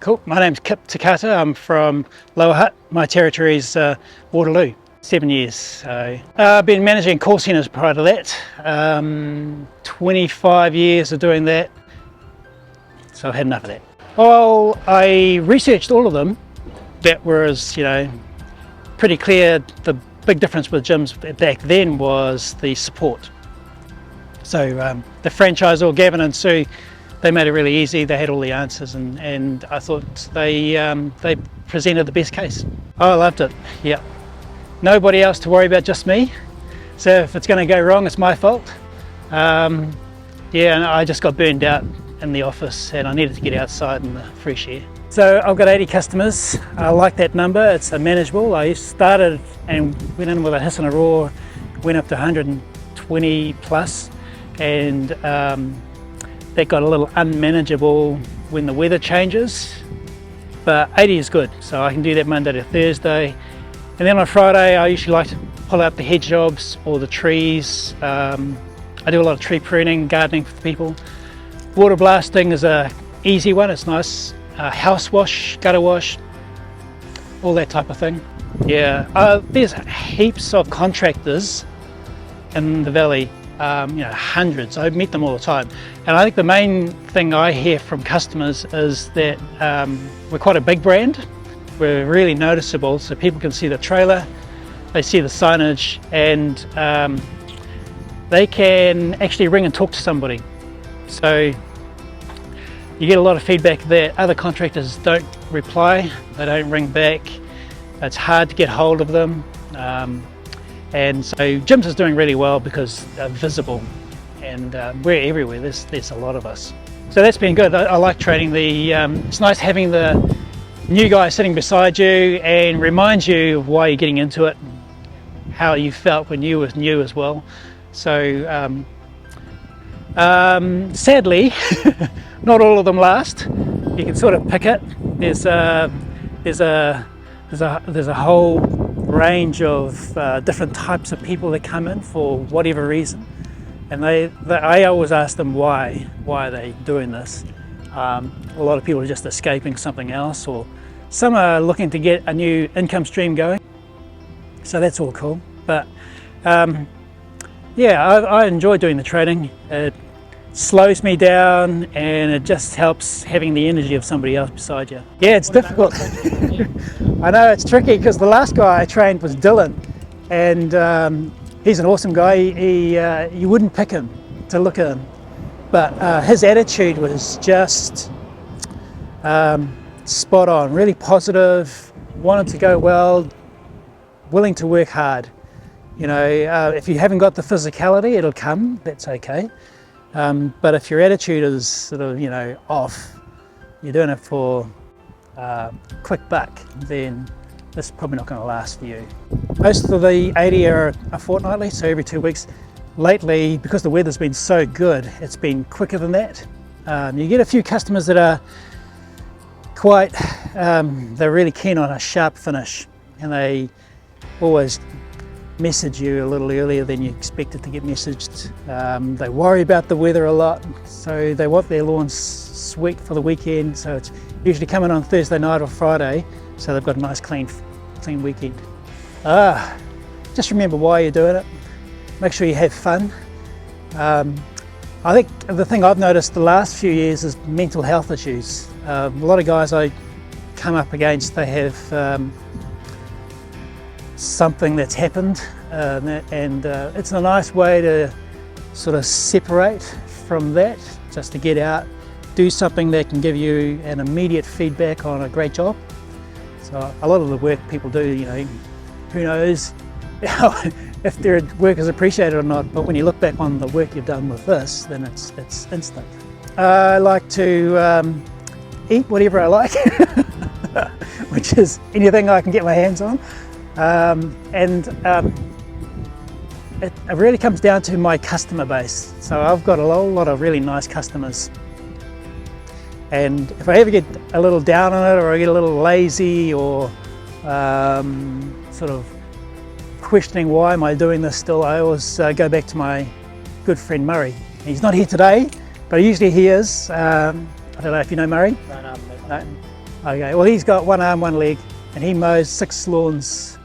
Cool. My name's Kip Takata. I'm from Lower Hutt. My territory is Waterloo. 7 years. So I've been managing call centres prior to that. 25 years of doing that. So I've had enough of that. Well, I researched all of them. That was, pretty clear. The big difference with gyms back then was the support. So the franchisor, Gavin and Sue, they made it really easy. They had all the answers, and I thought they presented the best case. Oh, I loved it. Yeah, nobody else to worry about, just me. So if it's going to go wrong, it's my fault. Yeah, and I just got burned out in the office, and I needed to get outside in the fresh air. So I've got 80 customers. I like that number. It's manageable. I started and went in with a hiss and a roar, went up to 120 plus, and that got a little unmanageable when the weather changes, but 80 is good, so I can do that Monday to Thursday. And then on Friday I usually like to pull out the hedge jobs or the trees. I do a lot of tree pruning, gardening for people. Water blasting is a easy one, it's nice. House wash, gutter wash, all that type of thing. Yeah, there's heaps of contractors in the valley. Hundreds. I meet them all the time, and I think the main thing I hear from customers is that we're quite a big brand. We're really noticeable, so people can see the trailer, they see the signage, and they can actually ring and talk to somebody. So you get a lot of feedback that other contractors don't reply, they don't ring back, it's hard to get hold of them. And so gyms is doing really well because they're visible, and we're everywhere. There's a lot of us, so that's been good. I like training. It's nice having the new guy sitting beside you and reminds you of why you're getting into it, how you felt when you were new as well. So sadly, not all of them last. You can sort of pick it. There's a whole range of different types of people that come in for whatever reason, and I always ask them why are they doing this. A lot of people are just escaping something else, or some are looking to get a new income stream going, so that's all cool. But yeah, I enjoy doing the training. It slows me down, and it just helps having the energy of somebody else beside you. Yeah, it's difficult. I know it's tricky, because the last guy I trained was Dylan, and he's an awesome guy. You wouldn't pick him to look at him, but his attitude was just spot on, really positive, wanted to go well, willing to work hard. If you haven't got the physicality, it'll come, that's okay. But if your attitude is sort of, off, you're doing it for quick buck, then this is probably not going to last for you. Most of the 80 are fortnightly, so every 2 weeks. Lately, because the weather's been so good, it's been quicker than that. You get a few customers that are they're really keen on a sharp finish, and they always message you a little earlier than you expected to get messaged. They worry about the weather a lot, so they want their lawns sweet for the weekend, so it's usually coming on Thursday night or Friday, so they've got a nice clean weekend. Just remember why you're doing it. Make sure you have fun. I think the thing I've noticed the last few years is mental health issues. A lot of guys I come up against, they have something that's happened, and it's a nice way to sort of separate from that, just to get out, do something that can give you an immediate feedback on a great job. So a lot of the work people do, who knows if their work is appreciated or not, but when you look back on the work you've done with this, then it's instant. I like to eat whatever I like, which is anything I can get my hands on. It really comes down to my customer base. So I've got a lot of really nice customers, and if I ever get a little down on it, or I get a little lazy, or sort of questioning why am I doing this still, I always go back to my good friend Murray. He's not here today, but usually he is. I don't know if you know Murray? No. Okay, well he's got one arm, one leg, and he mows 6 lawns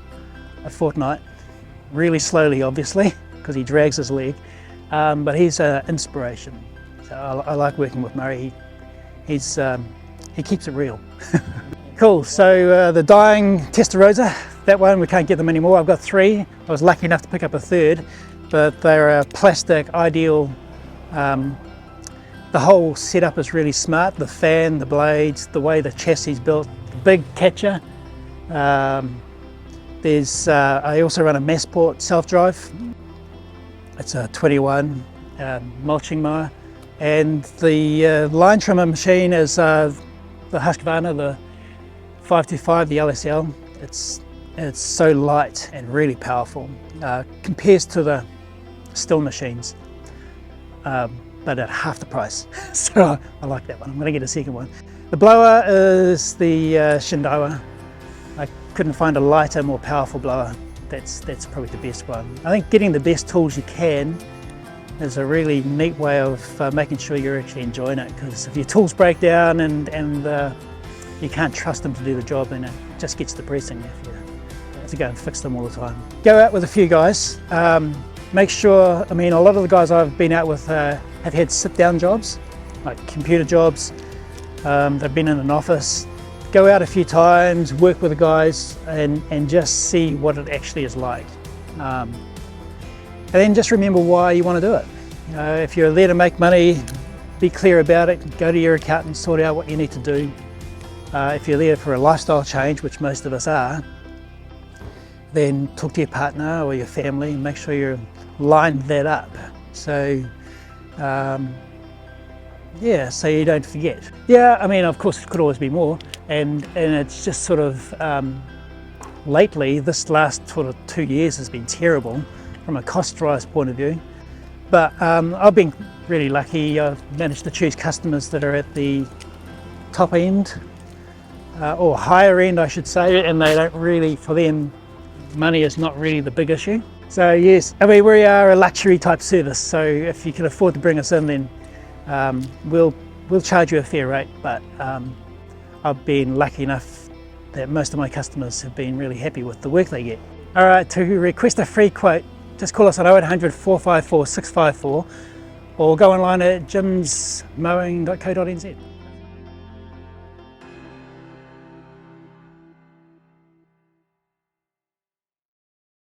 a fortnight, really slowly obviously, because he drags his leg, but he's an inspiration. So I like working with Murray. He keeps it real. Cool, so the dying Testarossa, that one we can't get them anymore. I've got 3. I was lucky enough to pick up a 3rd, but they're a plastic ideal. The whole setup is really smart. The fan, the blades, the way the chassis is built, the big catcher. I also run a Massport self-drive. It's a 21 mulching mower, and the line trimmer machine is the Husqvarna, the 525, the LSL. It's so light and really powerful. Compares to the Stihl machines. But at half the price. So I like that one. I'm going to get a second one. The blower is the Shindawa. I couldn't find a lighter, more powerful blower. That's probably the best one. I think getting the best tools you can is a really neat way of making sure you're actually enjoying it, because if your tools break down and you can't trust them to do the job, then it just gets depressing if you have to go and fix them all the time. Go out with a few guys. Make sure, I mean, a lot of the guys I've been out with have had sit-down jobs, like computer jobs. They've been in an office. Go out a few times, work with the guys, and just see what it actually is like. And then just remember why you want to do it. You know, if you're there to make money, be clear about it. Go to your accountant, sort out what you need to do. If you're there for a lifestyle change, which most of us are, then talk to your partner or your family and make sure you're lined that up. So, yeah, so you don't forget. Yeah, I mean, of course, it could always be more, and it's just sort of lately, this last sort of 2 years has been terrible from a cost-rise point of view. But I've been really lucky. I've managed to choose customers that are at the top end, or higher end, I should say, and they don't really, for them, money is not really the big issue. So yes, I mean, we are a luxury type service, so if you can afford to bring us in, then we'll charge you a fair rate. But I've been lucky enough that most of my customers have been really happy with the work they get. All right, to request a free quote, just call us on 0800 454 654 or go online at jimsmowing.co.nz.